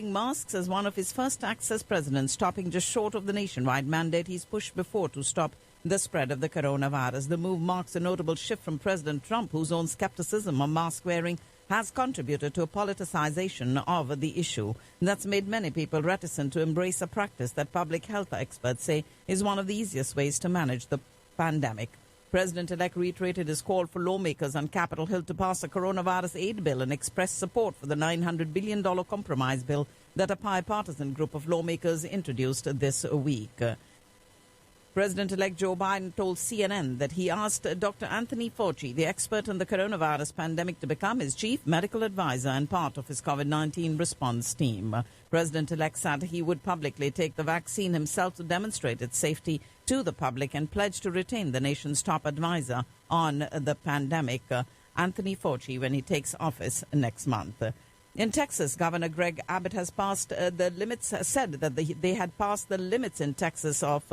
masks as one of his first acts as president, stopping just short of the nationwide mandate he's pushed before to stop the spread of the coronavirus. The move marks a notable shift from President Trump, whose own skepticism on mask wearing has contributed to a politicization of the issue. That's made many people reticent to embrace a practice that public health experts say is one of the easiest ways to manage the pandemic. President-elect reiterated his call for lawmakers on Capitol Hill to pass a coronavirus aid bill and expressed support for the $900 billion compromise bill that a bipartisan group of lawmakers introduced this week. President-elect Joe Biden told CNN that he asked Dr. Anthony Fauci, the expert on the coronavirus pandemic, to become his chief medical advisor and part of his COVID-19 response team. President-elect said he would publicly take the vaccine himself to demonstrate its safety to the public and pledge to retain the nation's top advisor on the pandemic, Anthony Fauci, when he takes office next month. In Texas, Governor Greg Abbott has passed the limits, said that they had passed the limits in Texas of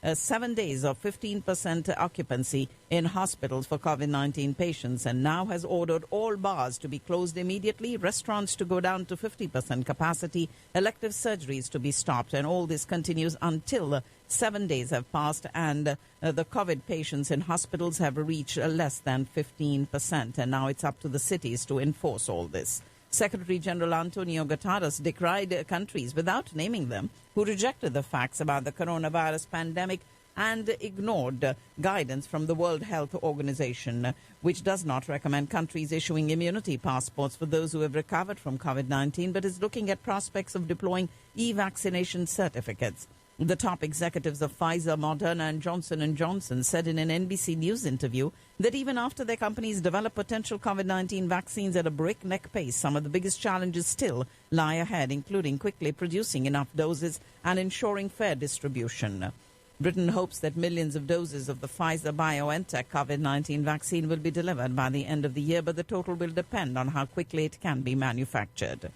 7 days of 15% occupancy in hospitals for COVID-19 patients, and now has ordered all bars to be closed immediately, restaurants to go down to 50% capacity, elective surgeries to be stopped, and all this continues until 7 days have passed and the COVID patients in hospitals have reached less than 15%, and now it's up to the cities to enforce all this. Secretary General Antonio Guterres decried countries, without naming them, who rejected the facts about the coronavirus pandemic and ignored guidance from the World Health Organization, which does not recommend countries issuing immunity passports for those who have recovered from COVID-19, but is looking at prospects of deploying e-vaccination certificates. The top executives of Pfizer, Moderna and Johnson & Johnson said in an NBC News interview that even after their companies develop potential COVID-19 vaccines at a breakneck pace, some of the biggest challenges still lie ahead, including quickly producing enough doses and ensuring fair distribution. Britain hopes that millions of doses of the Pfizer-BioNTech COVID-19 vaccine will be delivered by the end of the year, but the total will depend on how quickly it can be manufactured.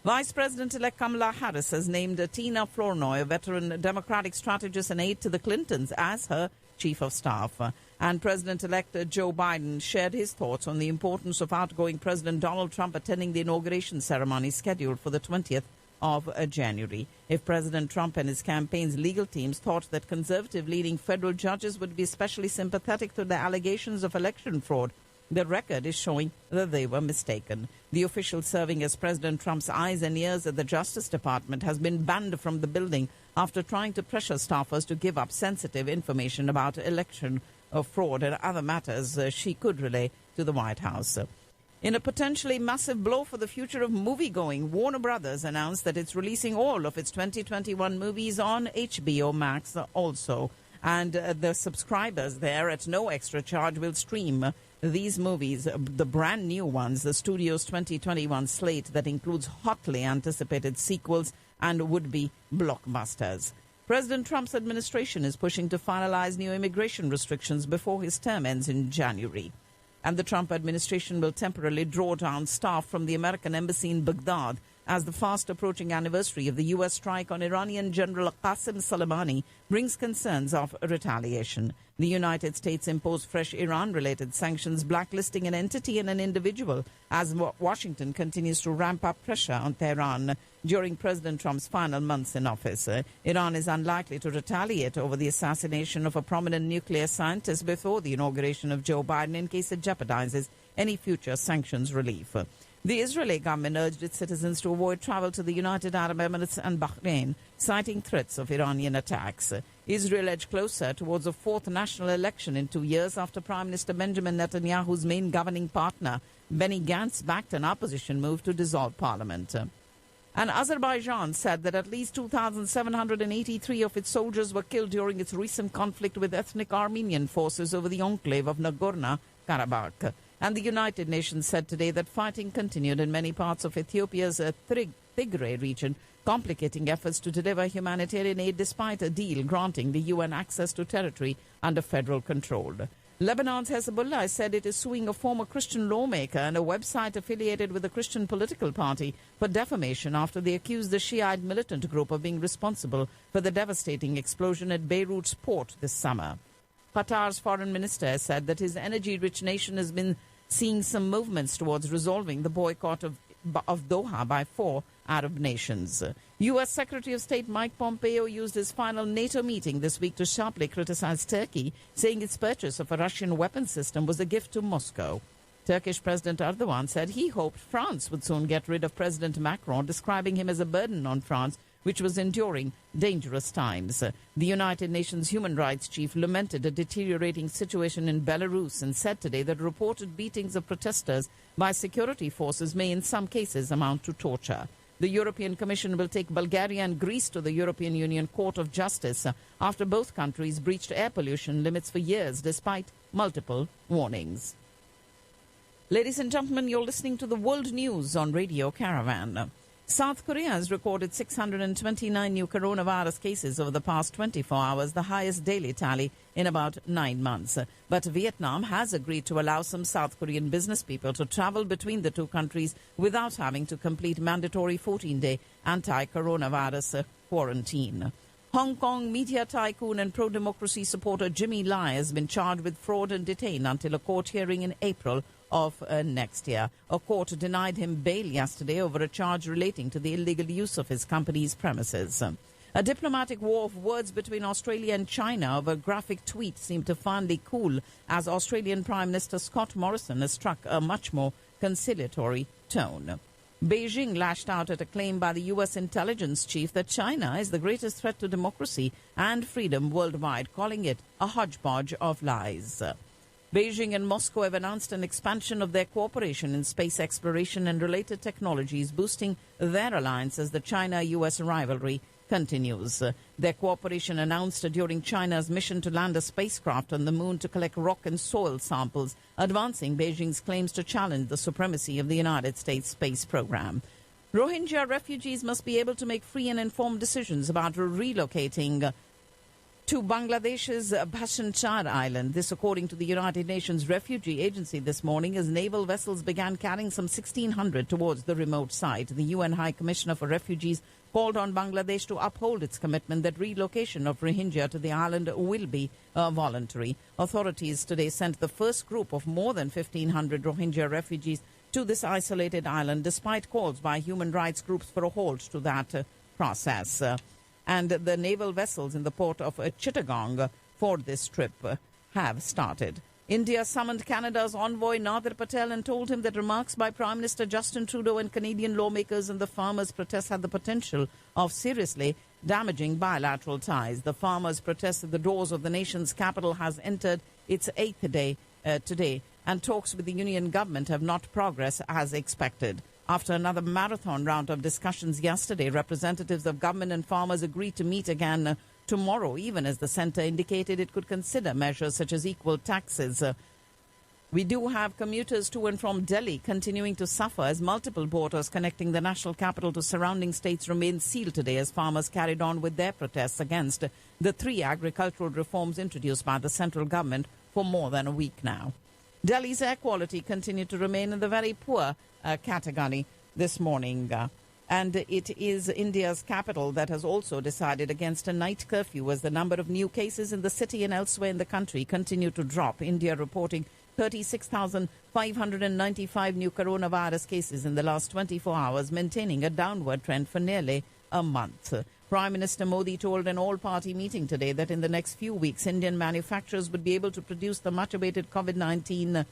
Vice President-elect Kamala Harris has named Tina Flournoy, a veteran Democratic strategist and aide to the Clintons, as her chief of staff. And President-elect Joe Biden shared his thoughts on the importance of outgoing President Donald Trump attending the inauguration ceremony scheduled for the 20th of January. If President Trump and his campaign's legal teams thought that conservative-leaning federal judges would be especially sympathetic to the allegations of election fraud, the record is showing that they were mistaken. The official serving as President Trump's eyes and ears at the Justice Department has been banned from the building after trying to pressure staffers to give up sensitive information about election fraud and other matters she could relay to the White House. In a potentially massive blow for the future of moviegoing, Warner Brothers announced that it's releasing all of its 2021 movies on HBO Max also. And the subscribers there at no extra charge will stream these movies, the brand new ones, the studio's 2021 slate that includes hotly anticipated sequels and would-be blockbusters. President Trump's administration is pushing to finalize new immigration restrictions before his term ends in January. And the Trump administration will temporarily draw down staff from the American embassy in Baghdad as the fast-approaching anniversary of the U.S. strike on Iranian General Qasem Soleimani brings concerns of retaliation. The United States imposed fresh Iran-related sanctions, blacklisting an entity and an individual as Washington continues to ramp up pressure on Tehran during President Trump's final months in office. Iran is unlikely to retaliate over the assassination of a prominent nuclear scientist before the inauguration of Joe Biden in case it jeopardizes any future sanctions relief. The Israeli government urged its citizens to avoid travel to the United Arab Emirates and Bahrain, citing threats of Iranian attacks. Israel edged closer towards a fourth national election in 2 years after Prime Minister Benjamin Netanyahu's main governing partner, Benny Gantz, backed an opposition move to dissolve parliament. And Azerbaijan said that at least 2,783 of its soldiers were killed during its recent conflict with ethnic Armenian forces over the enclave of Nagorno-Karabakh. And the United Nations said today that fighting continued in many parts of Ethiopia's Tigray region, complicating efforts to deliver humanitarian aid despite a deal granting the UN access to territory under federal control. Lebanon's Hezbollah said it is suing a former Christian lawmaker and a website affiliated with a Christian political party for defamation after they accused the Shiite militant group of being responsible for the devastating explosion at Beirut's port this summer. Qatar's foreign minister said that his energy-rich nation has been seeing some movements towards resolving the boycott of of Doha by 4 Arab nations. U.S. Secretary of State Mike Pompeo used his final NATO meeting this week to sharply criticize Turkey, saying its purchase of a Russian weapons system was a gift to Moscow. Turkish President Erdogan said he hoped France would soon get rid of President Macron, describing him as a burden on France, which was enduring dangerous times. The United Nations human rights chief lamented a deteriorating situation in Belarus and said today that reported beatings of protesters by security forces may in some cases amount to torture. The European Commission will take Bulgaria and Greece to the European Union Court of Justice after both countries breached air pollution limits for years despite multiple warnings. Ladies and gentlemen, you're listening to the World News on Radio Caravan. South Korea has recorded 629 new coronavirus cases over the past 24 hours, the highest daily tally in about 9 months. But Vietnam has agreed to allow some South Korean business people to travel between the two countries without having to complete mandatory 14-day anti-coronavirus quarantine. Hong Kong media tycoon and pro-democracy supporter Jimmy Lai has been charged with fraud and detained until a court hearing in April of next year. A court denied him bail yesterday over a charge relating to the illegal use of his company's premises. A diplomatic war of words between Australia and China over a graphic tweet seemed to finally cool as Australian Prime Minister Scott Morrison has struck a much more conciliatory tone. Beijing lashed out at a claim by the U.S. intelligence chief that China is the greatest threat to democracy and freedom worldwide, calling it a hodgepodge of lies. Beijing and Moscow have announced an expansion of their cooperation in space exploration and related technologies, boosting their alliance as the China-U.S. rivalry continues. Their cooperation announced during China's mission to land a spacecraft on the moon to collect rock and soil samples, advancing Beijing's claims to challenge the supremacy of the United States space program. Rohingya refugees must be able to make free and informed decisions about relocating to Bangladesh's Bhasan Char Island. This according to the United Nations Refugee Agency this morning as naval vessels began carrying some 1,600 towards the remote site. The UN High Commissioner for Refugees called on Bangladesh to uphold its commitment that relocation of Rohingya to the island will be voluntary. Authorities today sent the first group of more than 1,500 Rohingya refugees to this isolated island despite calls by human rights groups for a halt to that process. And the naval vessels in the port of Chittagong for this trip have started. India summoned Canada's envoy Nadir Patel and told him that remarks by Prime Minister Justin Trudeau and Canadian lawmakers in the farmers' protest had the potential of seriously damaging bilateral ties. The farmers' protest at the doors of the nation's capital has entered its 8th day today, and talks with the union government have not progressed as expected. After another marathon round of discussions yesterday, representatives of government and farmers agreed to meet again tomorrow, even as the centre indicated it could consider measures such as equal taxes. We do have commuters to and from Delhi continuing to suffer as multiple borders connecting the national capital to surrounding states remain sealed today as farmers carried on with their protests against the 3 agricultural reforms introduced by the central government for more than a week now. Delhi's air quality continued to remain in the very poor category this morning. And it is India's capital that has also decided against a night curfew as the number of new cases in the city and elsewhere in the country continue to drop. India reporting 36,595 new coronavirus cases in the last 24 hours, maintaining a downward trend for nearly a month. Prime Minister Modi told an all-party meeting today that in the next few weeks, Indian manufacturers would be able to produce the much-awaited COVID-19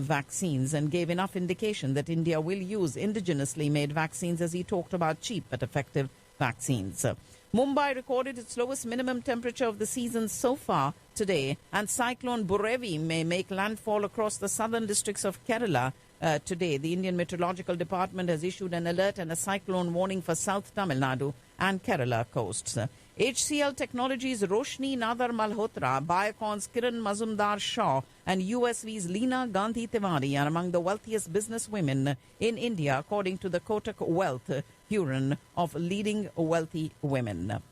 vaccines and gave enough indication that India will use indigenously made vaccines as he talked about cheap but effective vaccines. Mumbai recorded its lowest minimum temperature of the season so far today, and Cyclone Burevi may make landfall across the southern districts of Kerala today. The Indian Meteorological Department has issued an alert and a cyclone warning for South Tamil Nadu and Kerala coasts. HCL Technologies' Roshni Nadar Malhotra, Biocon's Kiran Mazumdar Shaw, and USV's Leena Gandhi Tiwari are among the wealthiest business women in India, according to the Kotak Wealth Hurun of leading wealthy women.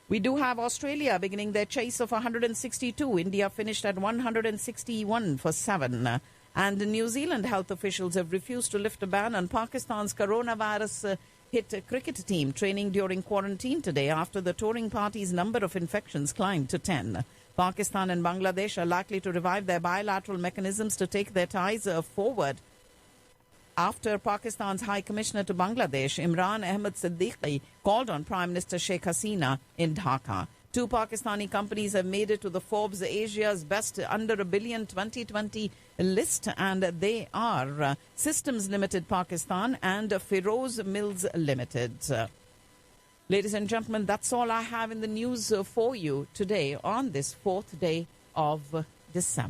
We do have Australia beginning their chase of 162. India finished at 161 for 7. And New Zealand health officials have refused to lift a ban on Pakistan's coronavirus hit cricket team training during quarantine today after the touring party's number of infections climbed to 10. Pakistan and Bangladesh are likely to revive their bilateral mechanisms to take their ties forward after Pakistan's High Commissioner to Bangladesh, Imran Ahmed Siddiqui, called on Prime Minister Sheikh Hasina in Dhaka. 2 Pakistani companies have made it to the Forbes Asia's Best Under a Billion 2020 list, and they are Systems Limited Pakistan and Feroz Mills Limited. Ladies and gentlemen, that's all I have in the news for you today on this 4th day of December.